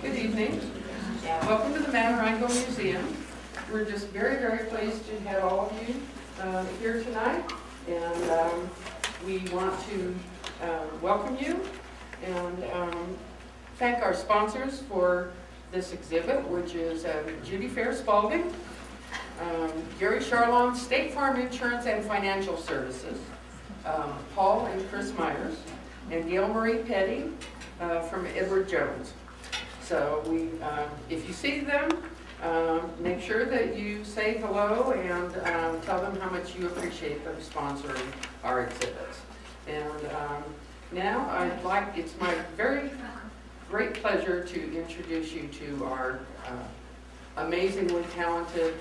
Good evening. Welcome to the Matarango Museum. We're just very, very pleased to have all of you here tonight. And we want to welcome you and thank our sponsors for this exhibit, which is Judy Fair Spalding, Gary Charlon, State Farm Insurance and Financial Services, Paul and Chris Myers, and Gail Marie Petty from Edward Jones. So if you see them, make sure that you say hello and tell them how much you appreciate them sponsoring our exhibits. And now it's my very great pleasure to introduce you to our amazingly talented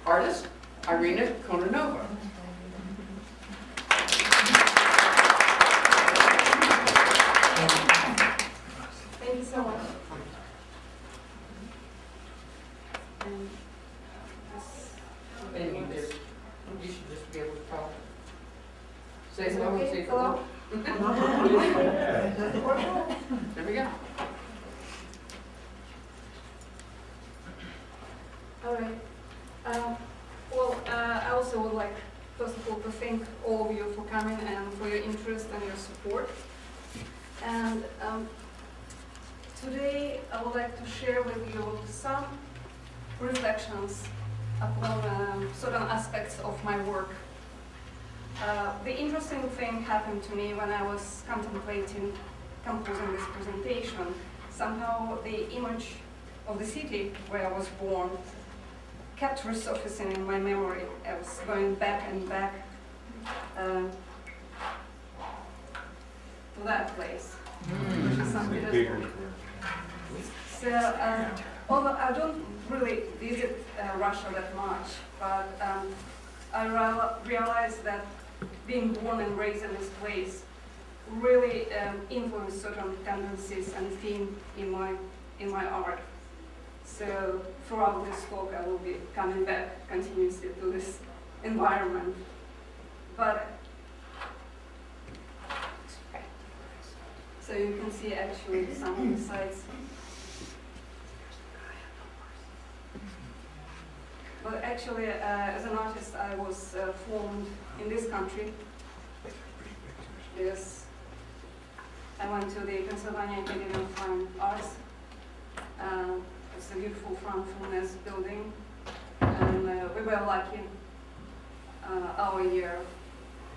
artist, Irena Kononova. Thank you so much. And you should just be able to talk. Say hello and say Hello. There we go. All right. I also would like, first of all, to thank all of you for coming and for your interest and your support. And today I would like to share with you some reflections upon certain aspects of my work. The interesting thing happened to me when I was contemplating composing this presentation. Somehow the image of the city where I was born kept resurfacing in my memory. I was going back and back to that place, which is St. Petersburg. So, although I don't really visit Russia that much, but I realized that being born and raised in this place really influenced certain tendencies and themes in my art. So throughout this talk, I will be coming back continuously to this environment. But so you can see actually some of the sites. But actually, as an artist, I was formed in this country. Yes, I went to the Pennsylvania Academy of Fine Arts. It's a beautiful front-fullness building, and we were lucky our year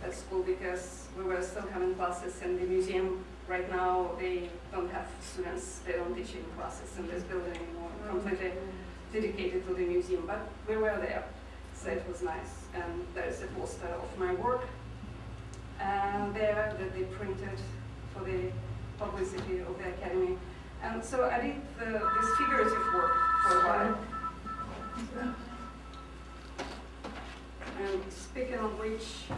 at school because we were still having classes in the museum. Right now, they don't have students, they don't teach in classes in this building anymore, completely dedicated to the museum, but we were there, so it was nice. And there's a poster of my work there that they printed for the publicity of the Academy. And so I did this figurative work for a while. And speaking of which,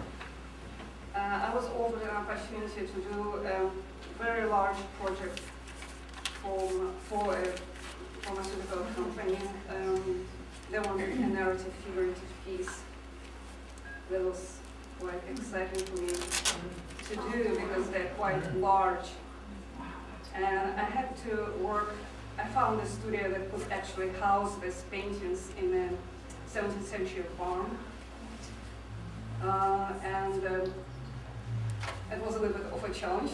I was offered an opportunity to do a very large project for a pharmaceutical company. They wanted a narrative figurative piece that was quite exciting for me to do because they're quite large. And I had to work, I found a studio that could actually house these paintings in a 17th century barn. And it was a little bit of a challenge.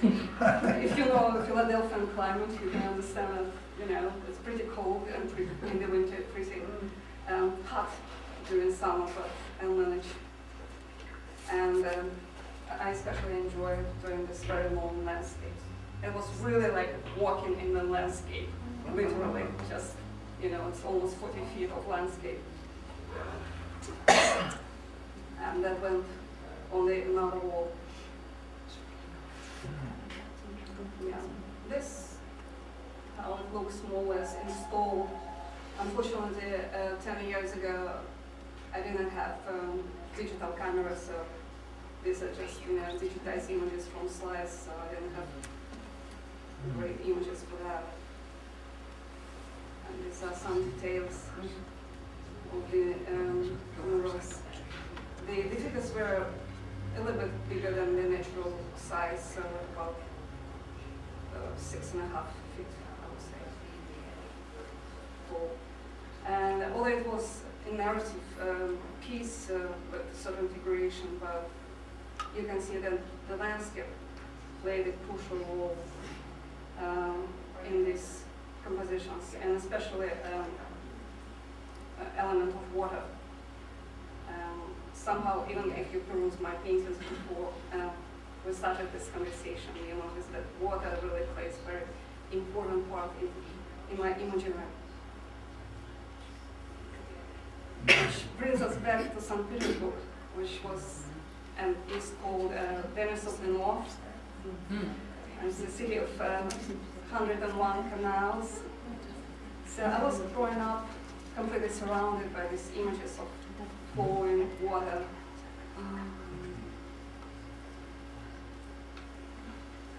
If you know the Philadelphian climate, you can understand that, it's pretty cold and in the winter pretty hot during summer, but I'll manage. And I especially enjoy doing this very long landscapes. It was really like walking in the landscape, literally, just, it's almost 40 feet of landscape. And that went on another wall. Yeah, this, how it looks more or less installed. Unfortunately, 10 years ago, I didn't have digital cameras, so these are just, digitized images from slides, so I didn't have great images for that. And these are some details of the murals. The figures were a little bit bigger than the natural size, so about 6.5 feet, I would say, tall. And although it was a narrative piece with certain figuration, but you can see that the landscape played a crucial role in these compositions, and especially element of water. Somehow, even if you peruse my paintings before we started this conversation, you notice that water really plays a very important part in my imaginary. Which brings us back to St. Petersburg, which was and is called Venice of the North. And it's the city of 101 canals. So I was growing up completely surrounded by these images of flowing water.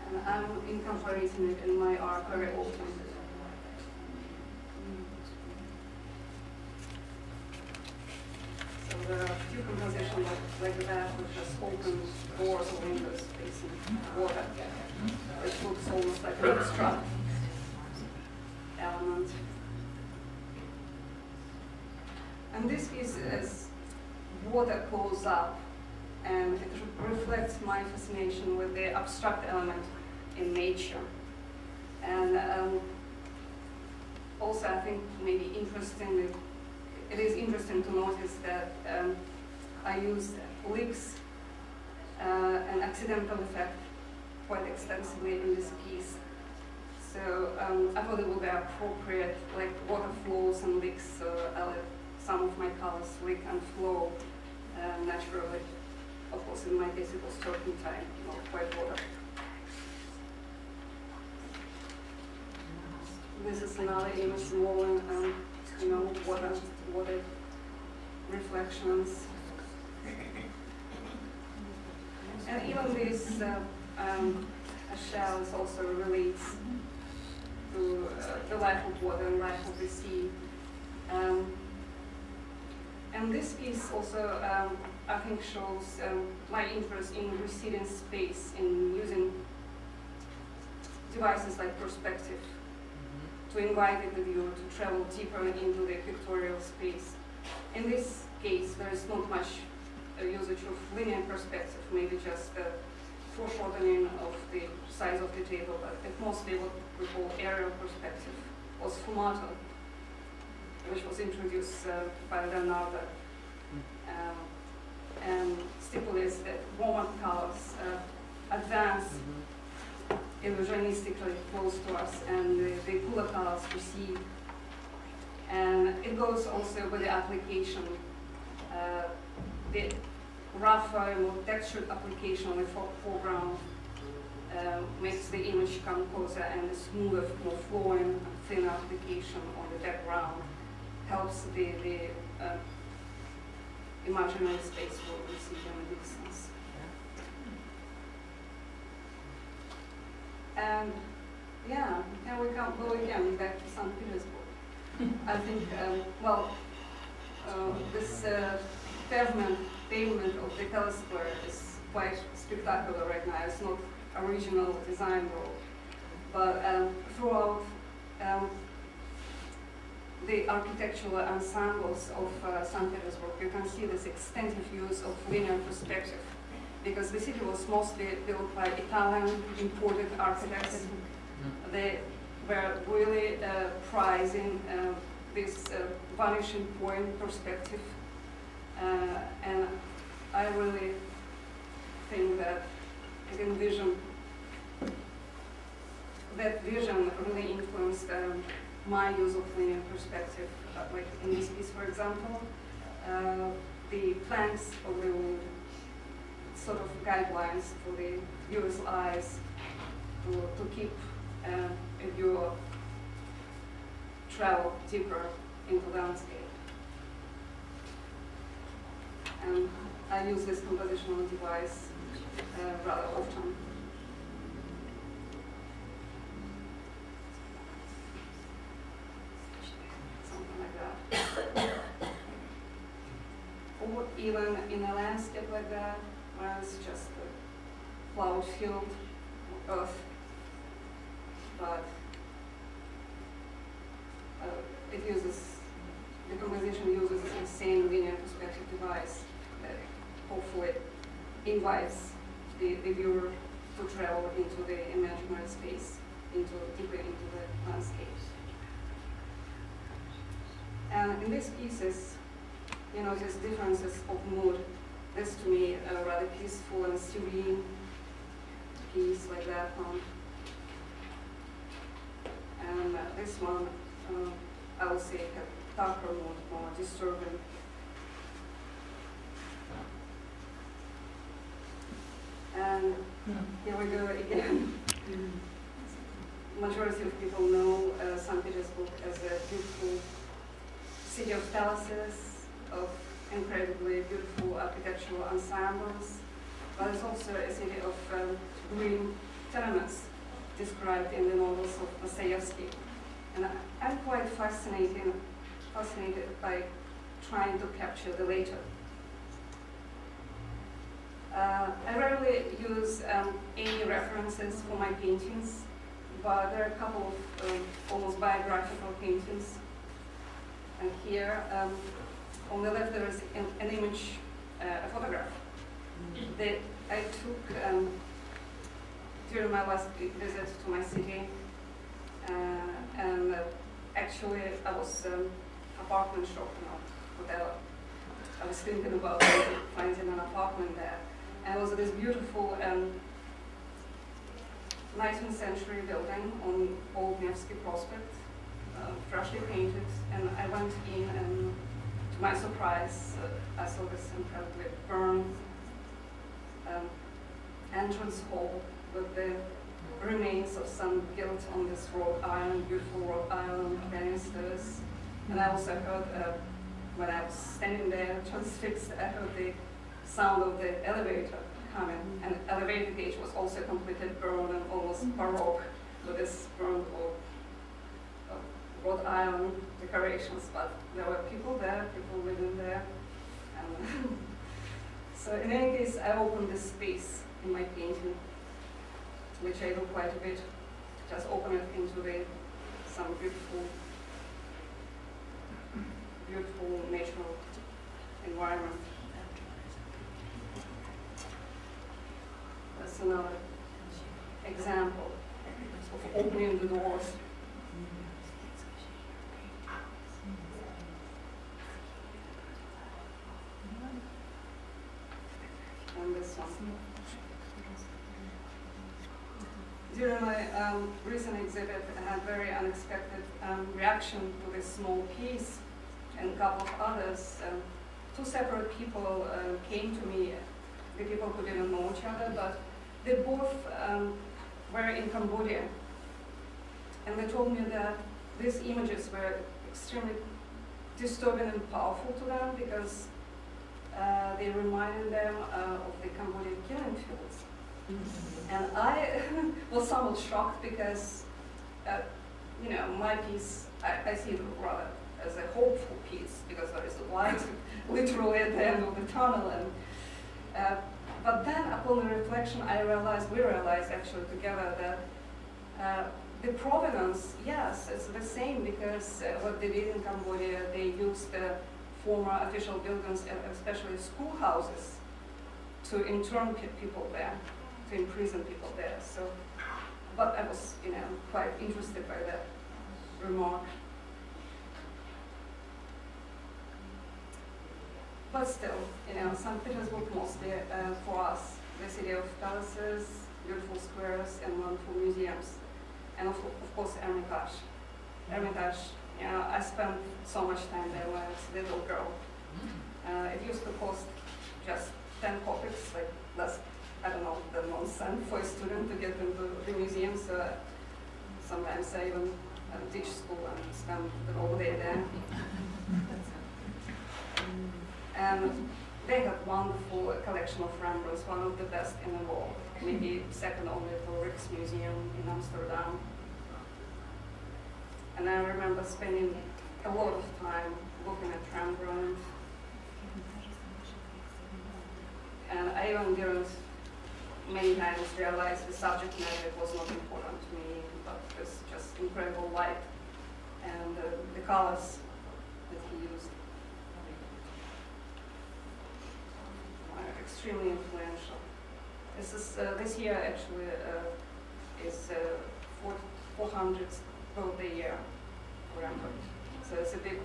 And I'm incorporating it in my art very often. So there are a few compositions like that which just open doors or windows facing water, which looks almost like an abstract element. And this piece is water goes up, and it reflects my fascination with the abstract element in nature. And also I think maybe it is interesting to notice that I use leaks and accidental effect quite extensively in this piece. So I thought it would be appropriate, like water flows and leaks, so I let some of my colors leak and flow naturally. Of course, in my case, it was turpentine, not white water. This is another image involving, water reflections. And even this shells also relates to the life of water and life of the sea. And this piece also, I think, shows my interest in receding space, in using devices like perspective to invite the viewer to travel deeper into the pictorial space. In this case, there is not much usage of linear perspective, maybe just foreshortening of the size of the table, but it mostly what we call aerial perspective, or sfumato, which was introduced by Leonardo, and stipulates that moment colors advance illusionistically close to us, and the cooler colors recede. And it goes also with the application, the rougher, more textured application on the foreground makes the image come closer, and the smoother, more flowing, thinner application on the background helps the imaginary space will receive in the distance. And yeah, can we go again back to St. Petersburg? I think, this pavement of the telesquare is quite spectacular right now. It's not original design role, but throughout the architectural ensembles of St. Petersburg, you can see this extensive use of linear perspective, because the city was mostly built by Italian imported architects. They were really prizing this vanishing point perspective, and I really think that that vision really influenced my use of linear perspective. Like in this piece, for example, the planks of the wood, sort of guidelines for the viewer's eyes to keep a viewer travel deeper into the landscape. And I use this compositional device rather often. Something like that. Or even in a landscape. is just a plowed field of earth, but the composition uses the same linear perspective device that hopefully invites the viewer to travel into the imaginary space, deeper into the landscapes. And in these pieces, these differences of mood. This to me a rather peaceful and serene piece like that one. And this one, I would say, had darker mood, more disturbing. And here we go again. Majority of people know St. Petersburg as a beautiful city of palaces, of incredibly beautiful architectural ensembles, but it's also a city of green tenements described in the novels of Dostoevsky. And I'm quite fascinated by trying to capture the later. I rarely use any references for my paintings, but there are a couple of almost biographical paintings. And here, on the left, there is an image, a photograph that I took during my last visit to my city. And actually, I was apartment shopping or whatever. I was thinking about finding an apartment there. And it was this beautiful 19th century building on Old Nevsky Prospect, freshly painted. And I went in, and to my surprise, I saw this incredibly burned entrance hall with the remains of some gilt on this wrought iron, beautiful wrought iron banisters. And I also heard, when I was standing there transfixed, I heard the sound of the elevator coming. And the elevator gauge was also completely burned and almost baroque with this burned wrought iron decorations. But there were people there, people living there. And so in any case, I opened this space in my painting, which I do quite a bit, just open it into some beautiful natural environment. That's another example of opening the doors. And this one. During my recent exhibit, I had very unexpected reaction to this small piece, and a couple of others. Two separate people came to me, the people who didn't know each other, but they both were in Cambodia. And they told me that these images were extremely disturbing and powerful to them because they reminded them of the Cambodian killing fields. And I was somewhat shocked because, my piece, I see it rather as a hopeful piece because there is a light literally at the end of the tunnel. And but then upon the reflection, we realized actually together that the provenance, yes, it's the same because what they did in Cambodia, they used the former official buildings, especially schoolhouses, to intern people there, to imprison people there. So, but I was, quite interested by that remark. But still, St. Petersburg mostly for us, the city of palaces, beautiful squares, and wonderful museums, and of course Hermitage. Hermitage, I spent so much time there when I was a little girl. It used to cost just 10 kopics, like less, than 1 cent for a student to get into the museum. So sometimes I even teach school and spend the whole day there. And they have wonderful collection of Rembrandts, one of the best in the world, maybe second only to Rijksmuseum in Amsterdam. And I remember spending a lot of time looking at Rembrandt, and I even didn't many times realize the subject matter was not important to me, but it was just incredible light and the colors that he used are extremely influential. This year actually is 400th birthday year for Rembrandt. So it's a big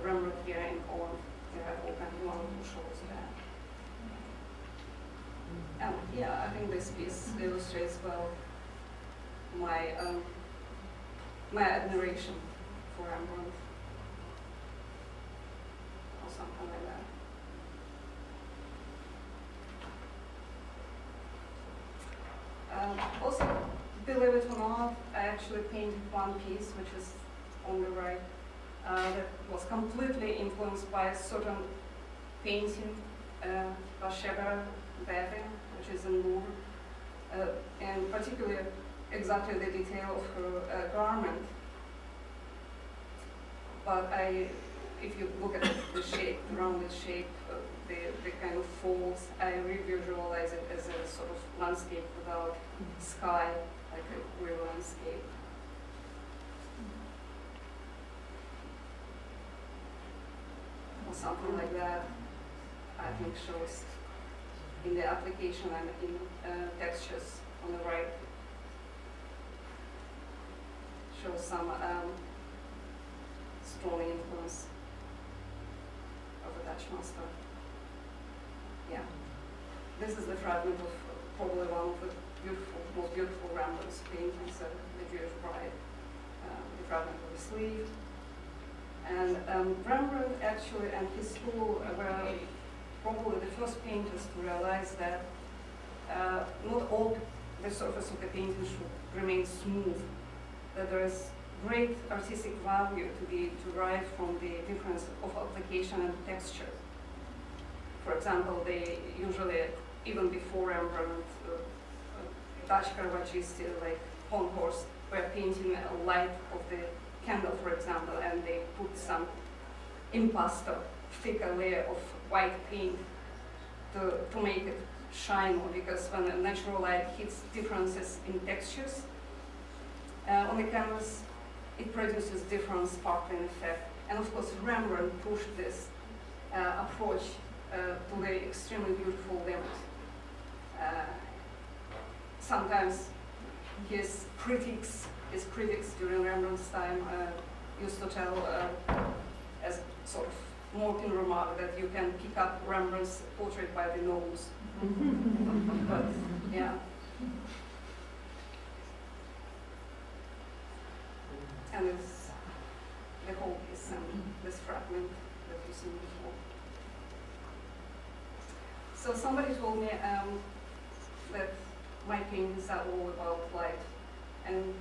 Rembrandt year in Poland. They have all kinds of wonderful shows there. And yeah, I think this piece illustrates well my my admiration for Rembrandt, or something like that. Also, believe it or not, I actually painted one piece, which is on the right, that was completely influenced by a certain painting by Sheba Bebe, which is in Louvre, and particularly exactly the detail of her garment. But if you look at the shape, the rounded shape, the kind of folds, I revisualize it as a sort of landscape without sky, like a real landscape. Or something like that, I think shows in the application and in textures on the right, shows some strong influence of the Dutch master. Yeah, this is the fragment of probably one of the most beautiful Rembrandt's paintings, the Jewish Bride, the fragment of the sleeve. And Rembrandt actually and his school were probably the first painters to realize that not all the surface of the painting should remain smooth, that there is great artistic value to be derived from the difference of application and texture. For example, they usually, even before Rembrandt, Dutch Caravaggist like Honthorst were painting a light of the candle, for example, and they put some impasto, thicker layer of white paint to make it shine more, because when the natural light hits differences in textures on the canvas, it produces different sparkling effect. And of course, Rembrandt pushed this approach to the extremely beautiful limit. Sometimes his critics during Rembrandt's time used to tell, as sort of mocking remark, that you can pick up Rembrandt's portrait by the nose. But yeah. And it's the whole piece and this fragment that you've seen before. So somebody told me that my paintings are all about light, and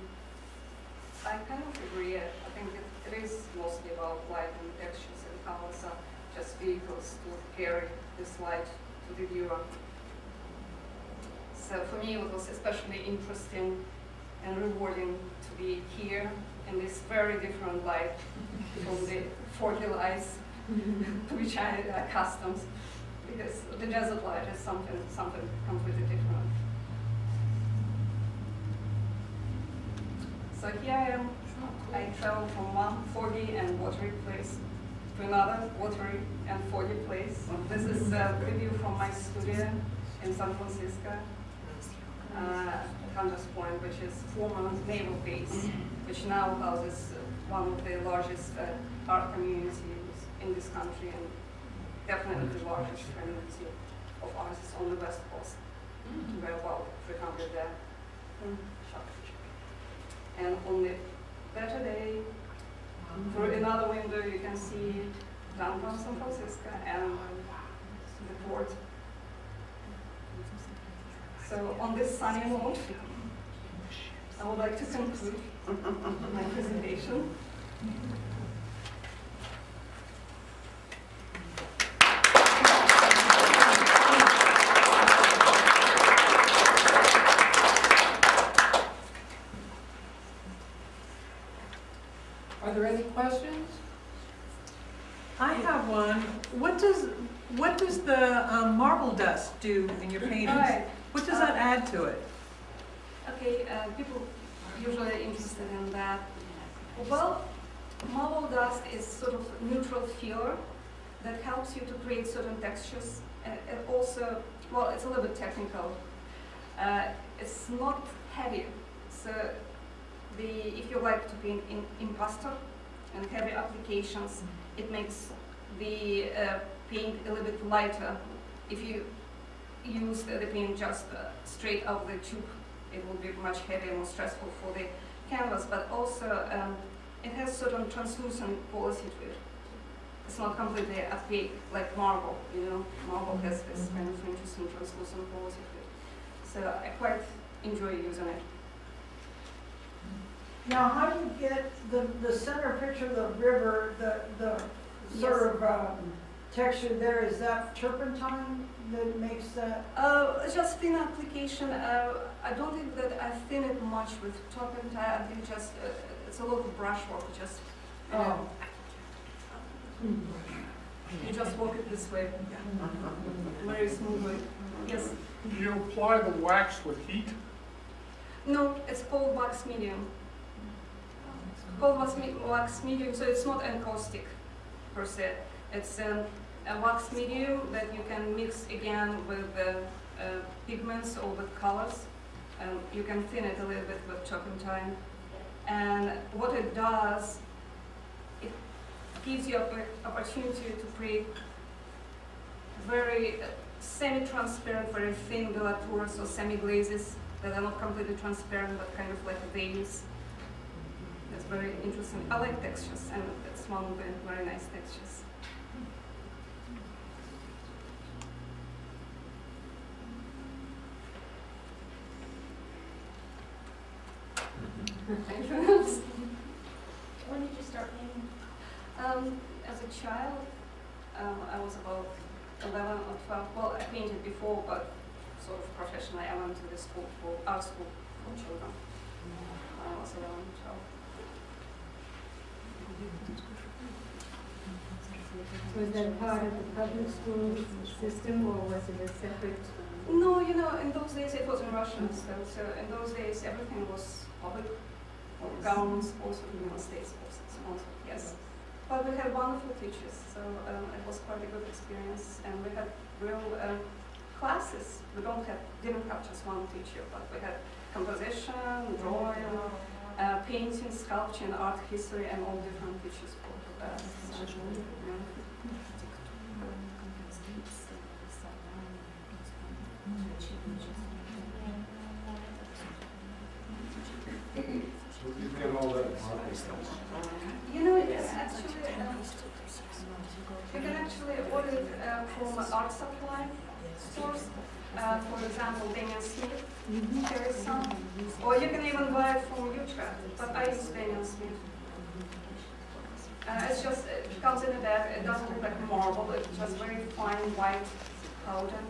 I kind of agree. I think it is mostly about light, and textures and colors are just vehicles to carry this light to the viewer. So for me, it was especially interesting and rewarding to be here in this very different light from the 40 lights to which I am accustomed, because the desert light is something completely different. So here I am. I travel from one foggy and watery place to another watery and foggy place. This is a view from my studio in San Francisco, Hunters Point, which is former naval base, which now houses one of the largest art communities in this country, and definitely the largest community of artists on the West Coast. We're about 300 there. And on the better day, through another window, you can see downtown San Francisco and the port. So on this sunny note, I would like to conclude my presentation. Are there any questions? I have one. What does the marble dust do in your paintings? Right. What does that add to it? Okay, people usually interested in that. Well, marble dust is sort of neutral filler that helps you to create certain textures. And it also, well, it's a little bit technical. It's not heavy, so if you like to paint in pastel and heavy applications, it makes the paint a little bit lighter. If you use the paint just straight out of the tube, it will be much heavier, more stressful for the canvas, but also it has certain translucent quality to it. It's not completely opaque like marble, you know. Marble has this kind of interesting translucent quality to it. So I quite enjoy using it. Now, how do you get the center picture of the river, the sort of texture there, is that turpentine that makes that? Just thin application. I don't think that I thin it much with turpentine. I think just it's a lot of brushwork. Just you just work it this way, very smoothly. Yes. Do you apply the wax with heat? No, it's cold wax medium. Cold wax medium, so it's not encaustic per se. It's a wax medium that you can mix again with pigments or with colors. You can thin it a little bit with turpentine. And what it does, it gives you an opportunity to create very semi-transparent, very thin vellaturas or semi-glazes that are not completely transparent but kind of like veins. That's very interesting. I like textures, and it's one of the very nice textures. Anything else? When did you start painting? As a child, I was about 11 or 12. Well, I painted before, but sort of professionally. I went to the school for art school for children. I was 11 or 12. Was that part of the public school system, or was it a separate? No, you know, in those days it was in Russian, so in those days everything was public, governments, also the states sponsored, yes. But we had wonderful teachers, so it was quite a good experience, and we had real classes. We didn't have just one teacher, but we had composition, drawing, painting, sculpture, and art history, and all different teachers for that. So you get all that marble stuff. You know, it's actually, you can actually order it from art supply stores. For example, Daniel Smith, there is some. Or you can even buy it from Utrecht, but I use Daniel Smith. It's just, it comes in a bag, it doesn't look like marble, it's just very fine white powder.